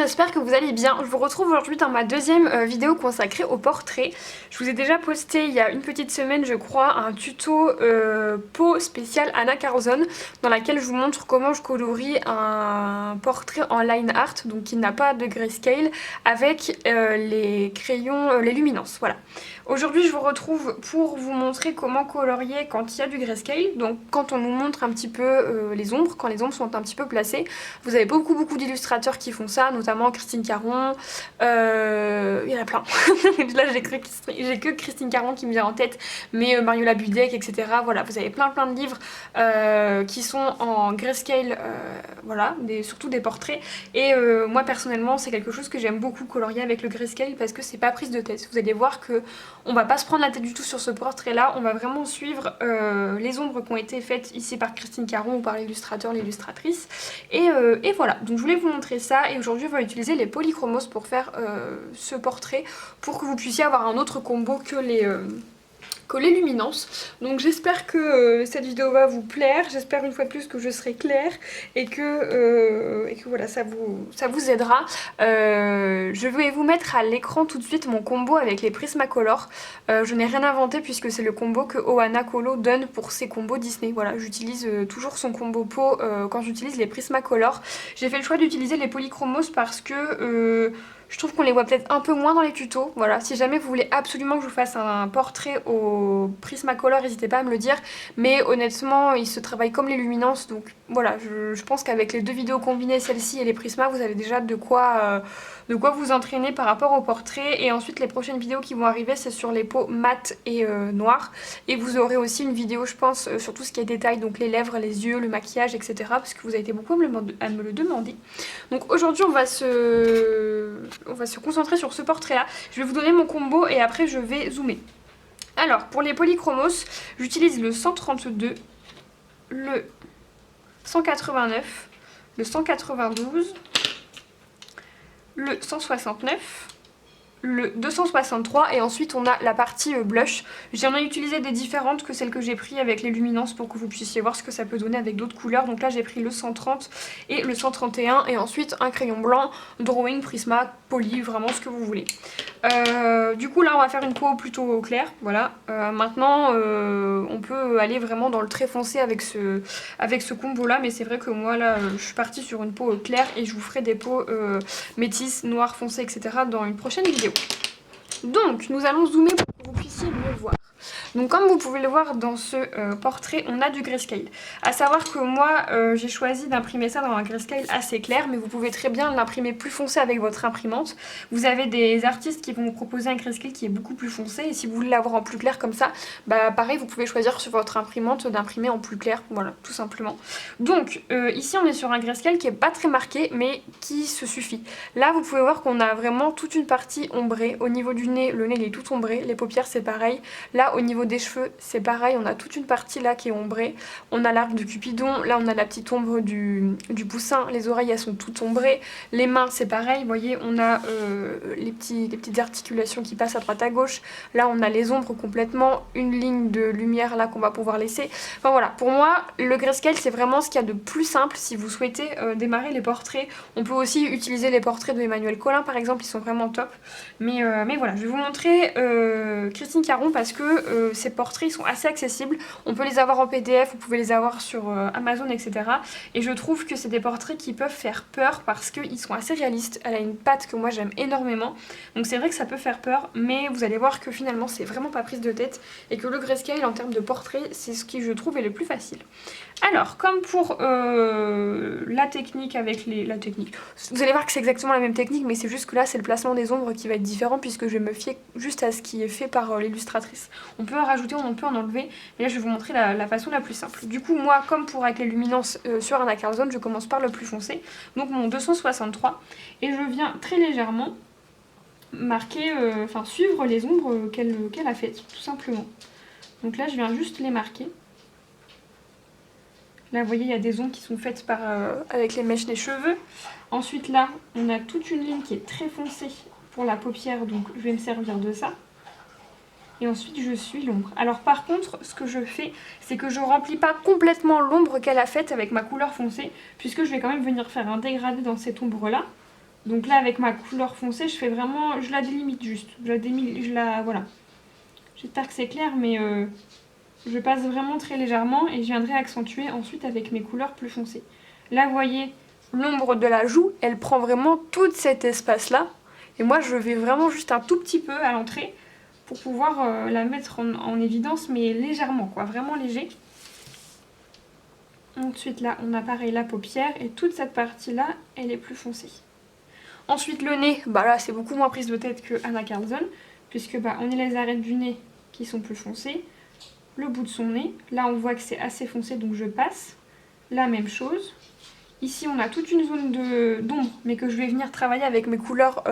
j'espère que vous allez bien. Je vous retrouve aujourd'hui dans ma deuxième vidéo consacrée au portrait. Je vous ai déjà posté il y a une petite semaine je crois un tuto peau spécial Anna Carzon dans laquelle je vous montre comment je colorie un portrait en line art, donc qui n'a pas de grayscale, avec les crayons, les luminances, voilà. Aujourd'hui je vous retrouve pour vous montrer comment colorier quand il y a du grayscale, donc quand on nous montre un petit peu les ombres, quand les ombres sont un petit peu placées. Vous avez beaucoup d'illustrateurs qui font ça, notamment Christine Caron, il y en a plein. Là j'ai que Christine Caron qui me vient en tête, mais Mariola Budek, etc. Voilà, vous avez plein de livres qui sont en grayscale, voilà, surtout des portraits. Et moi personnellement c'est quelque chose que j'aime beaucoup colorier avec le grayscale parce que c'est pas prise de tête. Vous allez voir que on va pas se prendre la tête du tout sur ce portrait là, on va vraiment suivre les ombres qui ont été faites ici par Christine Caron ou par l'illustrateur, l'illustratrice. Et voilà, donc je voulais vous montrer ça et aujourd'hui on va utiliser les polychromos pour faire ce portrait pour que vous puissiez avoir un autre combo que les luminances. Donc j'espère que cette vidéo va vous plaire, j'espère une fois de plus que je serai claire et que voilà, ça vous aidera. Je vais vous mettre à l'écran tout de suite mon combo avec les Prismacolor. Je n'ai rien inventé puisque c'est le combo que Ohana Colo donne pour ses combos Disney. Voilà, j'utilise toujours son combo peau quand j'utilise les Prismacolor. J'ai fait le choix d'utiliser les polychromos parce que je trouve qu'on les voit peut-être un peu moins dans les tutos. Voilà, si jamais vous voulez absolument que je vous fasse un portrait au Prismacolor, n'hésitez pas à me le dire. Mais honnêtement, ils se travaillent comme les luminances. Donc voilà, je pense qu'avec les deux vidéos combinées, celle-ci et les Prisma, vous avez déjà de quoi vous entraîner par rapport au portrait. Et ensuite, les prochaines vidéos qui vont arriver, c'est sur les peaux mates et noires. Et vous aurez aussi une vidéo, je pense, sur tout ce qui est détail, donc les lèvres, les yeux, le maquillage, etc. Parce que vous avez été beaucoup à me le demander. Donc aujourd'hui, on va se concentrer sur ce portrait là. Je vais vous donner mon combo et après je vais zoomer. Alors pour les polychromos, j'utilise le 132, le 189, le 192, le 169, le 263 et ensuite on a la partie blush. J'en ai utilisé des différentes que celles que j'ai pris avec les luminances pour que vous puissiez voir ce que ça peut donner avec d'autres couleurs. Donc là j'ai pris le 130 et le 131 et ensuite un crayon blanc, drawing, prisma, poly, vraiment ce que vous voulez. Du coup là on va faire une peau plutôt claire, voilà. Maintenant on peut aller vraiment dans le très foncé avec ce combo là, mais c'est vrai que moi là je suis partie sur une peau claire et je vous ferai des peaux métisses, noires, foncées, etc. dans une prochaine vidéo. Donc nous allons zoomer pour que vous puissiez mieux voir. Donc comme vous pouvez le voir dans ce portrait, on a du grayscale. A savoir que moi j'ai choisi d'imprimer ça dans un grayscale assez clair, mais vous pouvez très bien l'imprimer plus foncé avec votre imprimante. Vous avez des artistes qui vont vous proposer un grayscale qui est beaucoup plus foncé, et si vous voulez l'avoir en plus clair comme ça, bah pareil vous pouvez choisir sur votre imprimante d'imprimer en plus clair, voilà, tout simplement. Donc ici on est sur un grayscale qui est pas très marqué, mais qui se suffit. Là vous pouvez voir qu'on a vraiment toute une partie ombrée. Au niveau du nez, le nez il est tout ombré, les paupières c'est pareil. Là au niveau des cheveux c'est pareil, on a toute une partie là qui est ombrée, on a l'arc de Cupidon, là on a la petite ombre du poussin, les oreilles elles sont toutes ombrées, les mains c'est pareil, vous voyez on a les petites articulations qui passent à droite à gauche, là on a les ombres complètement, une ligne de lumière là qu'on va pouvoir laisser, enfin voilà, pour moi le grayscale c'est vraiment ce qu'il y a de plus simple si vous souhaitez démarrer les portraits. On peut aussi utiliser les portraits de Emmanuel Colin par exemple, ils sont vraiment top, mais voilà, je vais vous montrer Christine Caron parce que ces portraits ils sont assez accessibles, on peut les avoir en PDF, vous pouvez les avoir sur Amazon, etc. Et je trouve que c'est des portraits qui peuvent faire peur parce qu'ils sont assez réalistes. Elle a une patte que moi j'aime énormément, donc c'est vrai que ça peut faire peur, mais vous allez voir que finalement c'est vraiment pas prise de tête et que le grayscale en termes de portrait c'est ce qui je trouve est le plus facile. Alors comme pour la technique avec la technique, vous allez voir que c'est exactement la même technique, mais c'est juste que là c'est le placement des ombres qui va être différent puisque je vais me fier juste à ce qui est fait par l'illustratrice. On peut en rajouter, on peut en enlever, mais là je vais vous montrer la façon la plus simple. Du coup moi comme pour avec les luminances sur Anna Carzon, je commence par le plus foncé, donc mon 263, et je viens très légèrement marquer, suivre les ombres qu'elle a faites, tout simplement. Donc là je viens juste les marquer. Là vous voyez il y a des ombres qui sont faites avec les mèches des cheveux. Ensuite là on a toute une ligne qui est très foncée pour la paupière, donc je vais me servir de ça. Et ensuite je suis l'ombre. Alors par contre ce que je fais c'est que je remplis pas complètement l'ombre qu'elle a faite avec ma couleur foncée, puisque je vais quand même venir faire un dégradé dans cette ombre là. Donc là avec ma couleur foncée je fais vraiment, je la délimite juste, voilà. J'espère que c'est clair mais je passe vraiment très légèrement et je viendrai accentuer ensuite avec mes couleurs plus foncées. Là vous voyez, l'ombre de la joue, elle prend vraiment tout cet espace là et moi je vais vraiment juste un tout petit peu à l'entrée pour pouvoir la mettre en évidence mais légèrement quoi, vraiment léger. Ensuite là on a pareil la paupière et toute cette partie là elle est plus foncée. Ensuite le nez, bah là c'est beaucoup moins prise de tête que Anna Carlson, puisque bah on a les arêtes du nez qui sont plus foncées, le bout de son nez, là on voit que c'est assez foncé donc je passe, la même chose. Ici on a toute une zone d'ombre mais que je vais venir travailler avec mes couleurs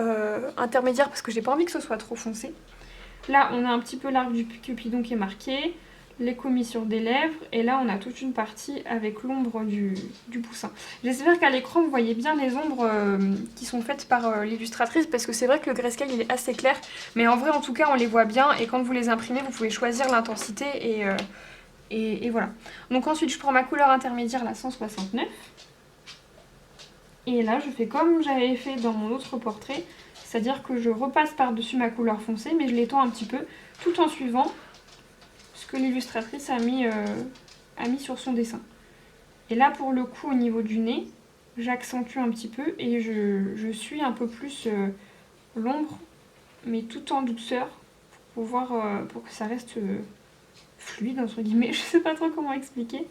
intermédiaires parce que j'ai pas envie que ce soit trop foncé. Là on a un petit peu l'arc du Cupidon qui est marqué, les commissures des lèvres et là on a toute une partie avec l'ombre du poussin. J'espère qu'à l'écran vous voyez bien les ombres qui sont faites par l'illustratrice parce que c'est vrai que le grayscale il est assez clair mais en vrai en tout cas on les voit bien et quand vous les imprimez vous pouvez choisir l'intensité et voilà. Donc ensuite je prends ma couleur intermédiaire la 169 et là je fais comme j'avais fait dans mon autre portrait, c'est-à-dire que je repasse par-dessus ma couleur foncée mais je l'étends un petit peu tout en suivant que l'illustratrice a mis sur son dessin. Et là pour le coup au niveau du nez, j'accentue un petit peu et je suis un peu plus l'ombre mais tout en douceur pour pouvoir pour que ça reste fluide entre guillemets, je sais pas trop comment expliquer.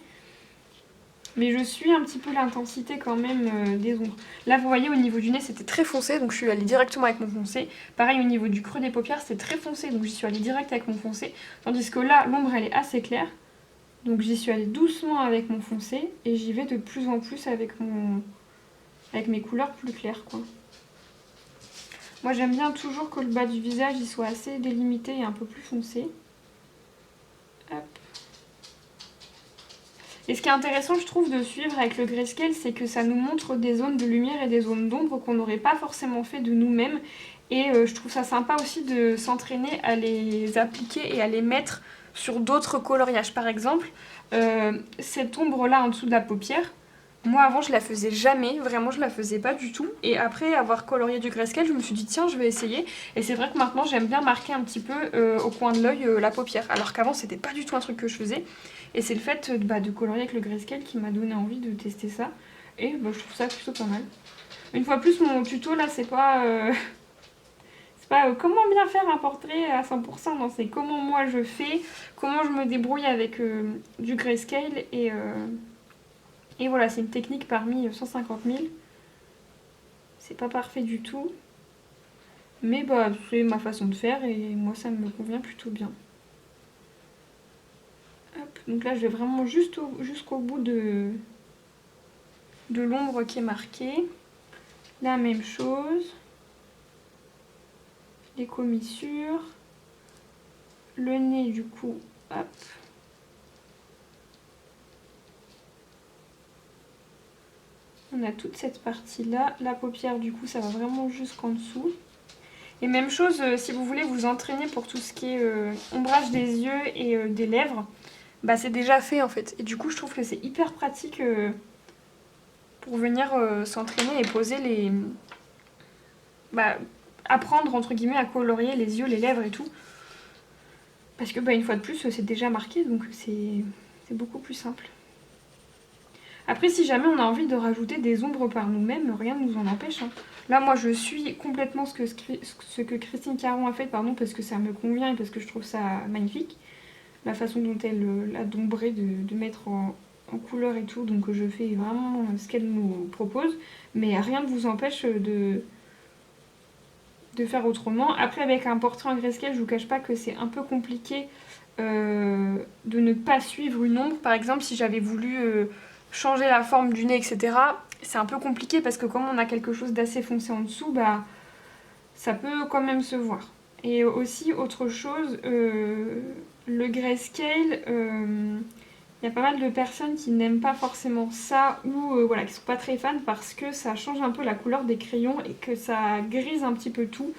Mais je suis un petit peu l'intensité quand même des ombres. Là vous voyez au niveau du nez c'était très foncé donc je suis allée directement avec mon foncé. Pareil au niveau du creux des paupières c'était très foncé donc j'y suis allée direct avec mon foncé. Tandis que là l'ombre elle est assez claire. Donc j'y suis allée doucement avec mon foncé et j'y vais de plus en plus avec mes couleurs plus claires quoi. Moi j'aime bien toujours que le bas du visage il soit assez délimité et un peu plus foncé. Hop. Et ce qui est intéressant, je trouve, de suivre avec le grayscale, c'est que ça nous montre des zones de lumière et des zones d'ombre qu'on n'aurait pas forcément fait de nous-mêmes. Et je trouve ça sympa aussi de s'entraîner à les appliquer et à les mettre sur d'autres coloriages. Par exemple, cette ombre-là en dessous de la paupière, moi avant je la faisais jamais, vraiment je la faisais pas du tout. Et après avoir colorié du grayscale, je me suis dit tiens je vais essayer. Et c'est vrai que maintenant j'aime bien marquer un petit peu au coin de l'œil la paupière. Alors qu'avant c'était pas du tout un truc que je faisais. Et c'est le fait de colorier avec le grayscale qui m'a donné envie de tester ça. Et je trouve ça plutôt pas mal. Une fois plus, mon tuto là, c'est pas, comment bien faire un portrait à 100%. Non, c'est comment moi je fais, comment je me débrouille avec du grayscale. Et voilà, c'est une technique parmi 150 000. C'est pas parfait du tout. Mais c'est ma façon de faire et moi ça me convient plutôt bien. Hop, donc là je vais vraiment jusqu'au bout de l'ombre qui est marquée. La même chose. Les commissures. Le nez du coup, hop. On a toute cette partie là. La paupière du coup ça va vraiment jusqu'en dessous. Et même chose si vous voulez vous entraîner pour tout ce qui est ombrage des yeux et des lèvres. Bah c'est déjà fait en fait. Et du coup je trouve que c'est hyper pratique pour venir s'entraîner et poser les... apprendre entre guillemets à colorier les yeux, les lèvres et tout. Parce que une fois de plus c'est déjà marqué donc c'est beaucoup plus simple. Après si jamais on a envie de rajouter des ombres par nous-mêmes, rien ne nous en empêche. Hein. Là moi je suis complètement ce que Christine Caron a fait parce que ça me convient et parce que je trouve ça magnifique. La façon dont elle a d'ombrer, de mettre en couleur et tout, donc je fais vraiment ce qu'elle nous propose. Mais rien ne vous empêche de faire autrement. Après avec un portrait en grayscale, je vous cache pas que c'est un peu compliqué de ne pas suivre une ombre. Par exemple si j'avais voulu changer la forme du nez etc, c'est un peu compliqué parce que comme on a quelque chose d'assez foncé en dessous, ça peut quand même se voir. Et aussi autre chose, le grayscale, il y a pas mal de personnes qui n'aiment pas forcément ça ou voilà, qui sont pas très fans parce que ça change un peu la couleur des crayons et que ça grise un petit peu tout.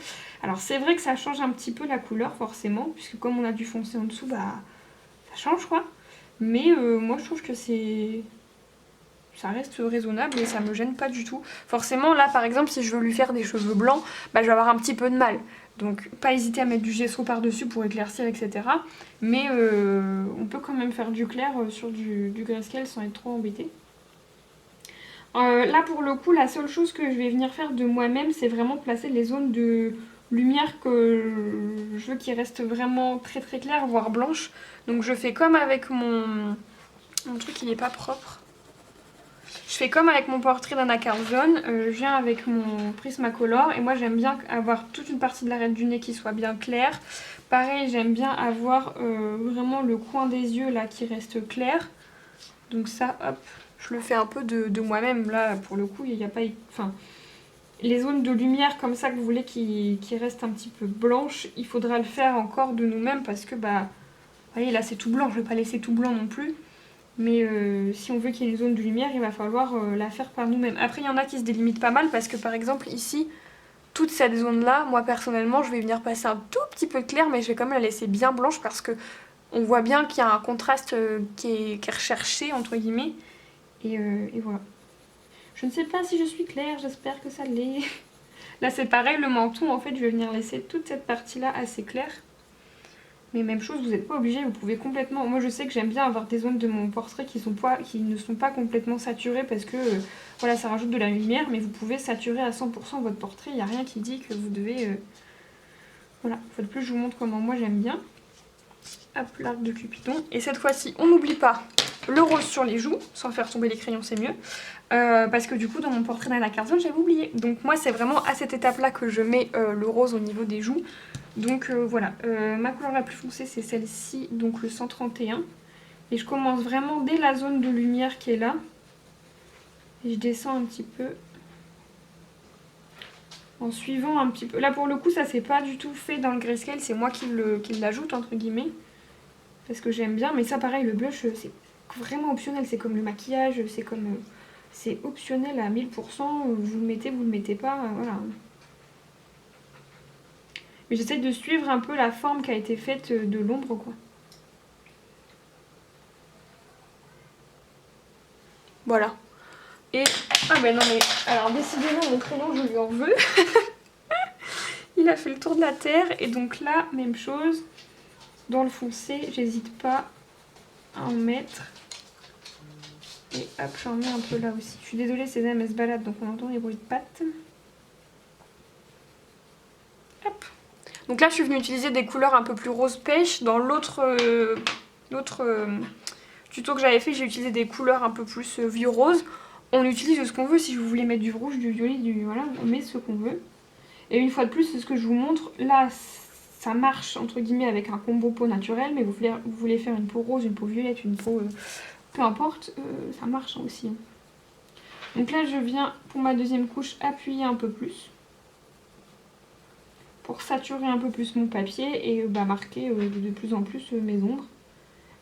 Alors c'est vrai que ça change un petit peu la couleur forcément, puisque comme on a du foncé en dessous, ça change quoi. Mais moi je trouve que c'est ça reste raisonnable et ça me gêne pas du tout. Forcément là par exemple si je veux lui faire des cheveux blancs, bah, je vais avoir un petit peu de mal. Donc pas hésiter à mettre du gesso par dessus pour éclaircir etc. Mais on peut quand même faire du clair sur du grayscale sans être trop embêté. Là pour le coup la seule chose que je vais venir faire de moi-même c'est vraiment placer les zones de lumière que je veux qui restent vraiment très très claires voire blanches. Donc je fais comme avec mon truc il est pas propre. Je fais comme avec mon portrait d'Anna Carlson, je viens avec mon Prismacolor et moi j'aime bien avoir toute une partie de l'arête du nez qui soit bien claire. Pareil j'aime bien avoir vraiment le coin des yeux là qui reste clair. Donc ça hop, je le fais un peu de moi-même là pour le coup il n'y a pas... Enfin, les zones de lumière comme ça que vous voulez qui restent un petit peu blanches, il faudra le faire encore de nous-mêmes parce que bah... Vous voyez là c'est tout blanc, je vais pas laisser tout blanc non plus. Mais si on veut qu'il y ait une zone de lumière, il va falloir la faire par nous-mêmes. Après, il y en a qui se délimitent pas mal parce que par exemple ici, toute cette zone-là, moi personnellement, je vais venir passer un tout petit peu de clair, mais je vais quand même la laisser bien blanche parce que on voit bien qu'il y a un contraste qui est recherché, entre guillemets. Et voilà. Je ne sais pas si je suis claire, j'espère que ça l'est. Là, c'est pareil, le menton, en fait, je vais venir laisser toute cette partie-là assez claire. Mais même chose, vous n'êtes pas obligé, vous pouvez complètement... Moi je sais que j'aime bien avoir des zones de mon portrait qui ne sont pas complètement saturées parce que voilà, ça rajoute de la lumière, mais vous pouvez saturer à 100% votre portrait, il n'y a rien qui dit que vous devez... Voilà, une fois de plus je vous montre comment moi j'aime bien. Hop, l'arc de Cupidon. Et cette fois-ci, on n'oublie pas le rose sur les joues, sans faire tomber les crayons c'est mieux. Parce que du coup dans mon portrait d'Anna Carlson j'avais oublié. Donc moi c'est vraiment à cette étape là que je mets le rose au niveau des joues. Donc voilà, ma couleur la plus foncée c'est celle-ci, donc le 131. Et je commence vraiment dès la zone de lumière qui est là. Et je descends un petit peu. En suivant un petit peu. Là pour le coup ça c'est pas du tout fait dans le grayscale, c'est moi qui l'ajoute entre guillemets. Parce que j'aime bien, mais ça pareil le blush c'est vraiment optionnel, c'est comme le maquillage, c'est comme... c'est optionnel à 1000%, vous le mettez, vous le mettez pas, voilà. Mais j'essaie de suivre un peu la forme qui a été faite de l'ombre, quoi. Voilà. Et... ah ben non mais... alors décidément mon crayon je lui en veux. Il a fait le tour de la terre. Et donc là, même chose. Dans le foncé, j'hésite pas à en mettre. Et hop, j'en mets un peu là aussi. Je suis désolée, Sésame elle se balade, donc on entend les bruits de pattes. Hop. Donc là, je suis venue utiliser des couleurs un peu plus rose pêche. Dans l'autre tuto que j'avais fait, j'ai utilisé des couleurs un peu plus vieux rose. On utilise ce qu'on veut. Si vous voulez mettre du rouge, du violet, voilà, on met ce qu'on veut. Et une fois de plus, c'est ce que je vous montre. Là, ça marche entre guillemets avec un combo peau naturelle, mais vous voulez faire une peau rose, une peau violette, une peau... peu importe, ça marche aussi. Donc là, je viens pour ma deuxième couche appuyer un peu plus. Pour saturer un peu plus mon papier et marquer de plus en plus mes ombres.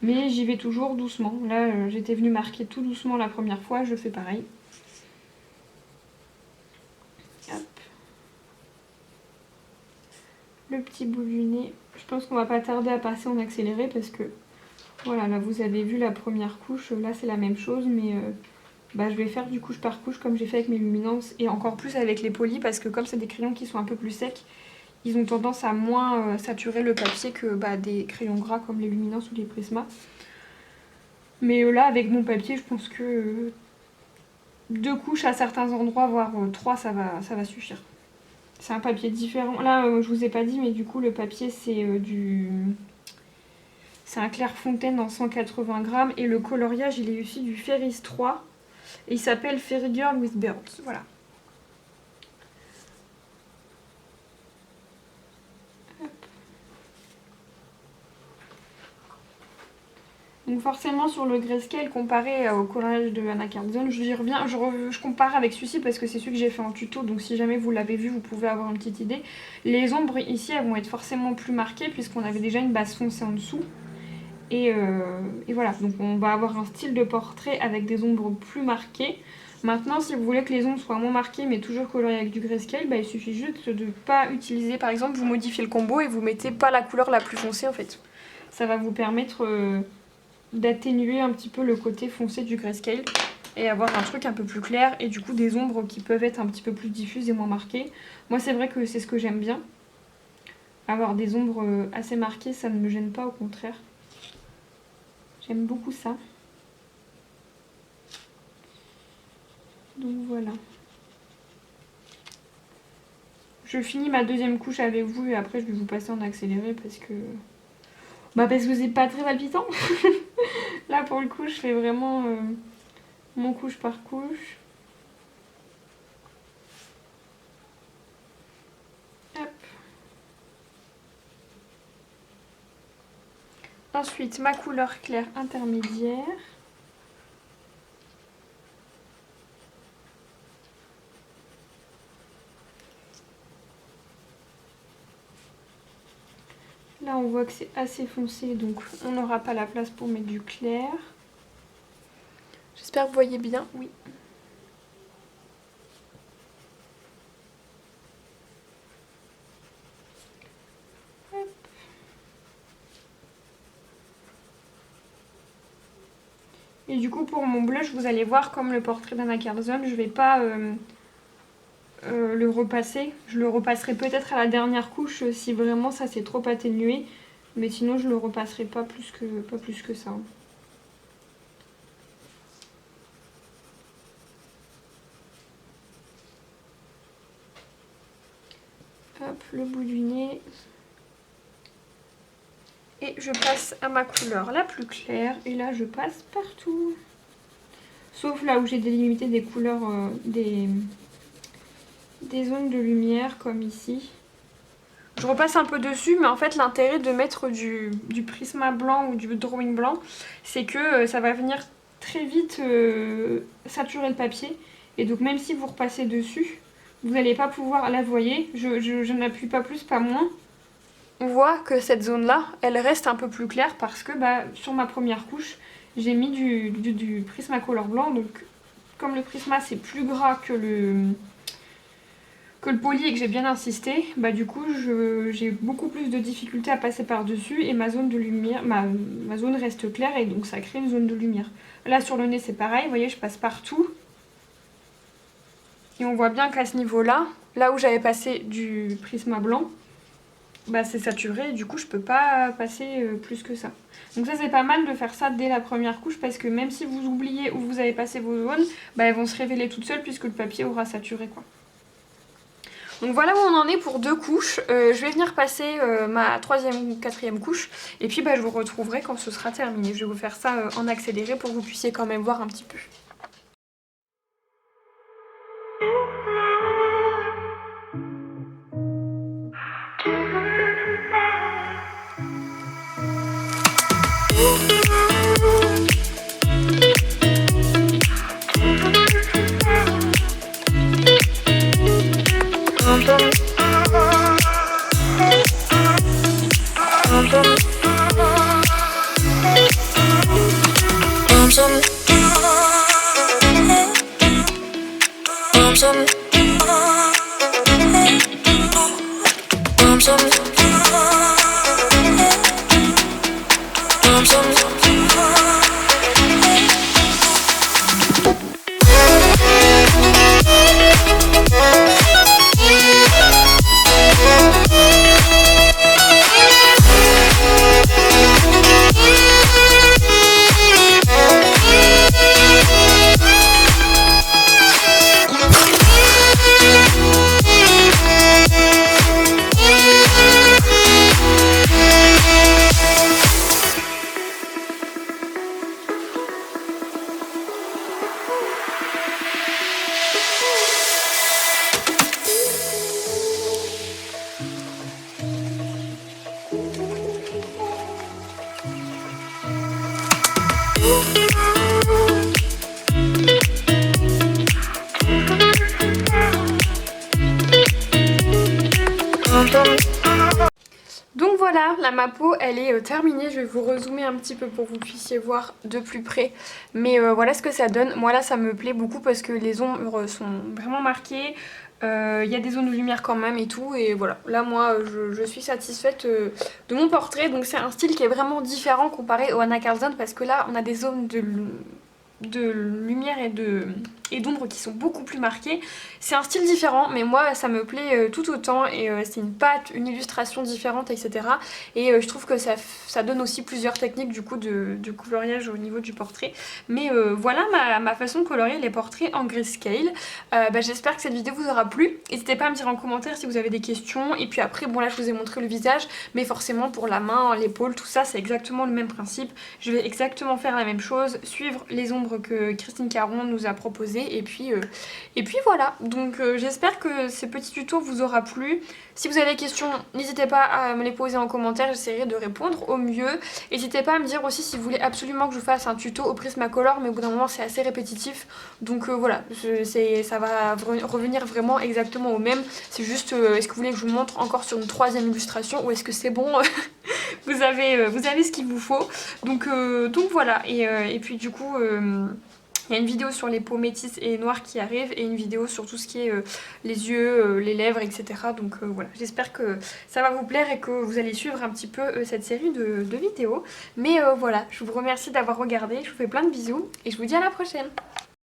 Mais j'y vais toujours doucement. Là, j'étais venue marquer tout doucement la première fois, je fais pareil. Hop. Le petit bout du nez. Je pense qu'on va pas tarder à passer en accéléré parce que voilà, là vous avez vu la première couche, là c'est la même chose, mais je vais faire du couche par couche comme j'ai fait avec mes luminances et encore plus avec les polis parce que comme c'est des crayons qui sont un peu plus secs, ils ont tendance à moins saturer le papier que des crayons gras comme les luminances ou les prismas. Mais là avec mon papier, je pense que 2 couches à certains endroits, voire 3, ça va suffire. C'est un papier différent. Là, je vous ai pas dit, mais du coup le papier c'est c'est un Clairefontaine en 180 grammes et le coloriage il est aussi du Ferris 3 et il s'appelle Fairy Girl with Birds, voilà. Hop. Donc forcément sur le grayscale comparé au coloriage de Anna Carlson, j'y reviens, je compare avec celui-ci parce que c'est celui que j'ai fait en tuto, donc si jamais vous l'avez vu vous pouvez avoir une petite idée. Les ombres ici elles vont être forcément plus marquées puisqu'on avait déjà une base foncée en dessous. Et voilà, donc on va avoir un style de portrait avec des ombres plus marquées. Maintenant, si vous voulez que les ombres soient moins marquées mais toujours colorées avec du grayscale, il suffit juste de ne pas utiliser, par exemple, vous modifiez le combo et vous mettez pas la couleur la plus foncée en fait. Ça va vous permettre d'atténuer un petit peu le côté foncé du grayscale. et avoir un truc un peu plus clair et du coup des ombres qui peuvent être un petit peu plus diffuses et moins marquées. Moi c'est vrai que c'est ce que j'aime bien. Avoir des ombres assez marquées, ça ne me gêne pas, au contraire. J'aime beaucoup ça. Donc voilà. Je finis ma deuxième couche avec vous et après je vais vous passer en accéléré parce que... parce que c'est pas très palpitant. Là pour le coup je fais vraiment mon couche par couche. Hop. Ensuite ma couleur claire intermédiaire. Là on voit que c'est assez foncé donc on n'aura pas la place pour mettre du clair. J'espère que vous voyez bien, oui. Hop. Et du coup pour mon blush vous allez voir comme le portrait d'Anna Carlson, je vais pas le repasser. Je le repasserai peut-être à la dernière couche si vraiment ça s'est trop atténué. Mais sinon je le repasserai pas plus que ça. Hop, le bout du nez. Et je passe à ma couleur la plus claire. Et là je passe partout. Sauf là où j'ai délimité des couleurs, des zones de lumière comme ici. Je repasse un peu dessus, mais en fait l'intérêt de mettre du Prisma blanc ou du drawing blanc, c'est que ça va venir très vite saturer le papier. Et donc même si vous repassez dessus, vous n'allez pas pouvoir, là vous voyez, je n'appuie pas plus, pas moins. On voit que cette zone-là, elle reste un peu plus claire parce que sur ma première couche, j'ai mis du Prismacolor blanc. Donc comme le Prisma c'est plus gras que le poli et que j'ai bien insisté, du coup j'ai beaucoup plus de difficultés à passer par dessus et ma zone de lumière, ma zone reste claire et donc ça crée une zone de lumière. Là sur le nez c'est pareil, vous voyez je passe partout et on voit bien qu'à ce niveau là, là où j'avais passé du Prisma blanc, c'est saturé et du coup je peux pas passer plus que ça. Donc ça c'est pas mal de faire ça dès la première couche parce que même si vous oubliez où vous avez passé vos zones, elles vont se révéler toutes seules puisque le papier aura saturé quoi. Donc voilà où on en est pour 2 couches. Je vais venir passer ma 3e ou 4e couche. Et puis je vous retrouverai quand ce sera terminé. Je vais vous faire ça en accéléré pour que vous puissiez quand même voir un petit peu. Donc voilà, là ma peau elle est terminée, je vais vous rezoomer un petit peu pour que vous puissiez voir de plus près. Mais voilà ce que ça donne, moi là ça me plaît beaucoup parce que les ombres sont vraiment marquées. Il y a des zones de lumière quand même et tout, et voilà, là moi je suis satisfaite de mon portrait. Donc c'est un style qui est vraiment différent comparé au Anna Carlson parce que là on a des zones lumière et d'ombre qui sont beaucoup plus marqués. C'est un style différent, mais moi ça me plaît tout autant, et c'est une patte, une illustration différente, etc. Et je trouve que ça donne aussi plusieurs techniques du coup de coloriage au niveau du portrait. Mais voilà ma façon de colorier les portraits en grayscale. J'espère que cette vidéo vous aura plu. N'hésitez pas à me dire en commentaire si vous avez des questions. Et puis après, bon là je vous ai montré le visage, mais forcément pour la main, l'épaule, tout ça c'est exactement le même principe. Je vais exactement faire la même chose, suivre les ombres que Christine Caron nous a proposées, et puis voilà. Donc j'espère que ces petits tutos vous aura plu. Si vous avez des questions, n'hésitez pas à me les poser en commentaire, j'essaierai de répondre au mieux. N'hésitez pas à me dire aussi si vous voulez absolument que je vous fasse un tuto au Prismacolor, mais au bout d'un moment c'est assez répétitif. Donc voilà, ça va revenir vraiment exactement au même. C'est juste, est-ce que vous voulez que je vous montre encore sur une troisième illustration, ou est-ce que c'est bon vous avez ce qu'il vous faut. Donc voilà, et puis du coup... il y a une vidéo sur les peaux métisses et noires qui arrive, et une vidéo sur tout ce qui est les yeux, les lèvres, etc. Donc voilà, j'espère que ça va vous plaire et que vous allez suivre un petit peu cette série de vidéos. Mais voilà, je vous remercie d'avoir regardé, je vous fais plein de bisous et je vous dis à la prochaine.